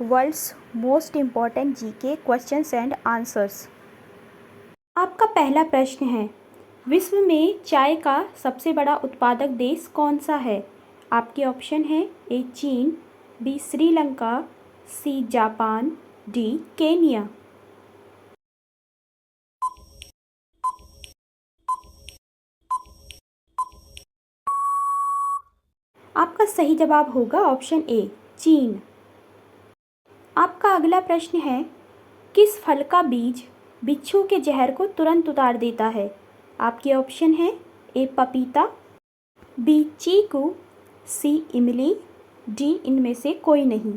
World's most important GK questions and answers. आपका पहला प्रश्न है, विश्व में चाय का सबसे बड़ा उत्पादक देश कौन सा है? आपके ऑप्शन है ए चीन, B Sri Lanka, C Japan, D Kenya. आपका सही जवाब होगा ऑप्शन ए चीन। आपका अगला प्रश्न है, किस फल का बीज बिच्छू के जहर को तुरंत उतार देता है? आपके ऑप्शन है ए पपीता, बी चीकू, सी इमली, डी इनमें से कोई नहीं।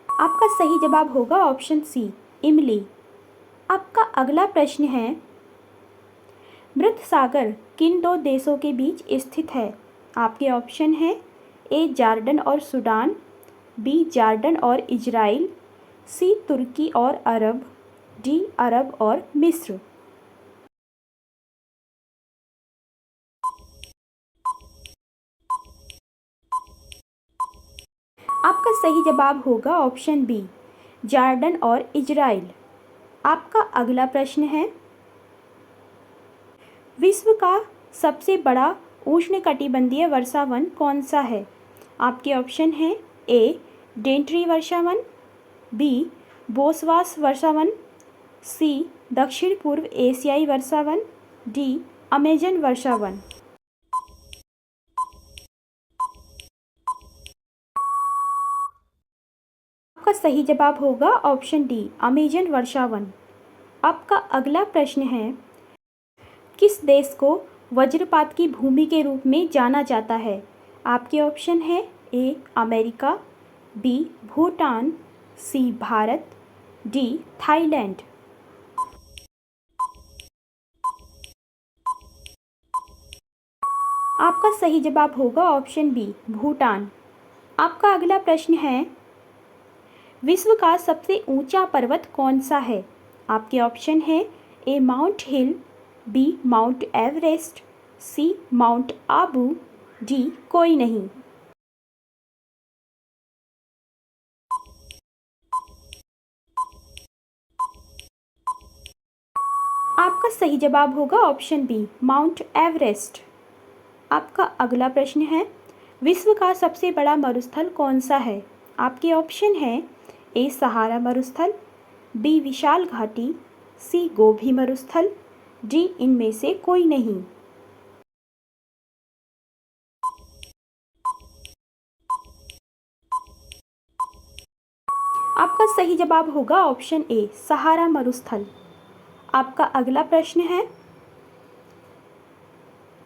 आपका सही जवाब होगा ऑप्शन सी इमली। आपका अगला प्रश्न है, मृत सागर किन दो देशों के बीच स्थित है? आपके ऑप्शन है ए जॉर्डन और सूडान, बी जॉर्डन और इजराइल, सी तुर्की और अरब, डी अरब और मिस्र। आपका सही जवाब होगा ऑप्शन बी जॉर्डन और इजराइल। आपका अगला प्रश्न है, विश्व का सबसे बड़ा उष्णकटिबंधीय वर्षावन कौन सा है? आपके ऑप्शन हैं ए डेंट्री वर्षावन, बी बोसवास वर्षावन, सी दक्षिण पूर्व एशियाई वर्षावन, डी अमेजन वर्षावन। आपका सही जवाब होगा ऑप्शन डी अमेजन वर्षावन। आपका अगला प्रश्न है, किस देश को वज्रपात की भूमि के रूप में जाना जाता है? आपके ऑप्शन है A America, B Bhutan, C Bharat, D Thailand. आपका सही जवाब होगा ऑप्शन बी भूटान। आपका अगला प्रश्न है, विश्व का सबसे ऊंचा पर्वत कौन सा है? आपके ऑप्शन है ए माउंट हिल, बी माउंट एवरेस्ट, सी माउंट आबू, डी कोई नहीं। आपका सही जवाब होगा ऑप्शन बी माउंट एवरेस्ट। आपका अगला प्रश्न है, विश्व का सबसे बड़ा मरुस्थल कौन सा है? आपके ऑप्शन है ए सहारा मरुस्थल, बी विशाल घाटी, सी गोभी मरुस्थल, डी इनमें से कोई नहीं। आपका सही जवाब होगा ऑप्शन ए सहारा मरुस्थल। आपका अगला प्रश्न है,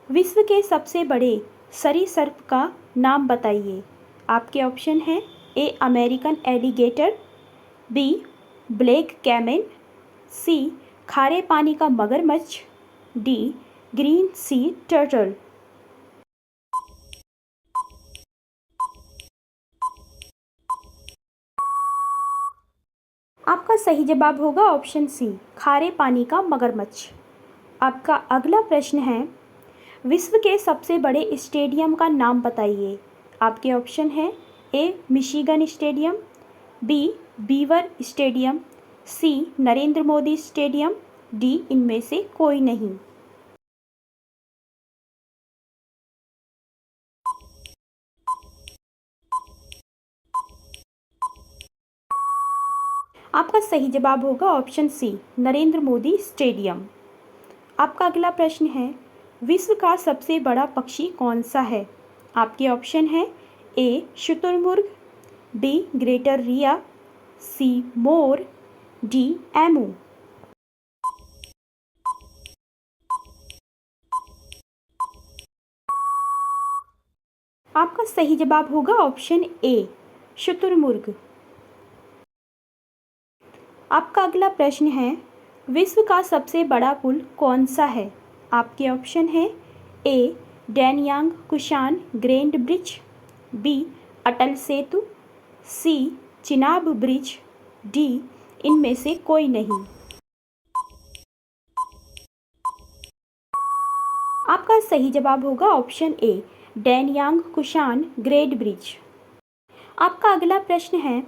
विश्व के सबसे बड़े सरीसृप का नाम बताइए। आपके ऑप्शन हैं A American alligator, B black caiman, C खारे पानी का मगरमच्छ, डी ग्रीन सी टर्टल। आपका सही जवाब होगा ऑप्शन सी खारे पानी का मगरमच्छ। आपका अगला प्रश्न है, विश्व के सबसे बड़े स्टेडियम का नाम बताइए। आपके ऑप्शन है A Michigan stadium, B Beaver stadium, C Narendra Modi stadium, D इनमें से कोई नहीं। आपका सही जवाब होगा option C Narendra Modi stadium. आपका अगला प्रश्न है, विश्व का सबसे बड़ा पक्षी कौन सा है? आपके ऑप्शन है ए शुतुरमुर्ग, बी ग्रेटर रिया, सी मोर, डी एमू। आपका सही जवाब होगा ऑप्शन ए शुतुरमुर्ग। आपका अगला प्रश्न है, विश्व का सबसे बड़ा पुल कौन सा है? आपके ऑप्शन है A Danyang Kunshan grand bridge, B Atal Setu, C Chenab bridge, D इनमें से कोई नहीं। आपका सही जवाब होगा option A, Danyang Kunshan great bridge. आपका अगला प्रश्न है,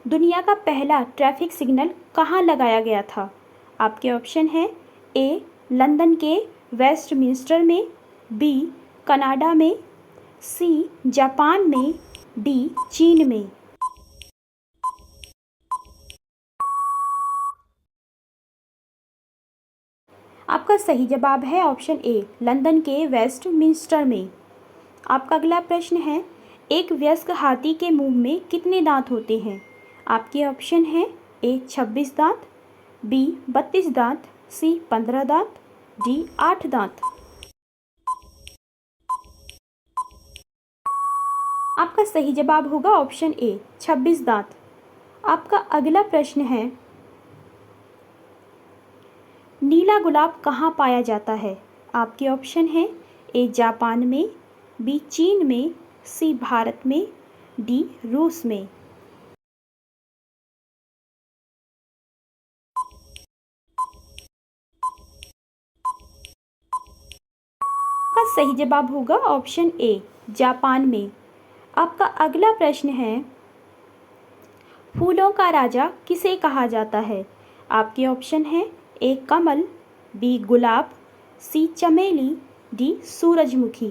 दुनिया का पहला ट्रैफिक सिग्नल कहाँ लगाया गया था? आपके ऑप्शन हैं ए, लंदन के वेस्टमिंस्टर में, बी, कनाडा में, सी, जापान में, डी, चीन में। आपका सही जवाब है ऑप्शन ए, लंदन के वेस्टमिंस्टर में। आपका अगला प्रश्न है, एक वयस्क हाथी के मुंह में कितने दांत होते हैं? आपके ऑप्शन हैं ए, 26 दांत, बी, 32 दांत, सी, 15 दांत, डी, 8 दांत। आपका सही जवाब होगा ऑप्शन ए, 26 दांत। आपका अगला प्रश्न है, नीला गुलाब कहाँ पाया जाता है? आपके ऑप्शन हैं ए, जापान में, बी, चीन में, सी, भारत में, डी, रूस में। आपका सही जवाब होगा ऑप्शन ए, जापान में। आपका अगला प्रश्न है, फूलों का राजा किसे कहा जाता है? आपके ऑप्शन हैं ए, कमल, बी, गुलाब, सी, चमेली, डी, सूरजमुखी।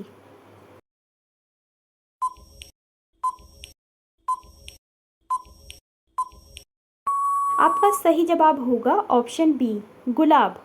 आपका सही जवाब होगा ऑप्शन बी, गुलाब।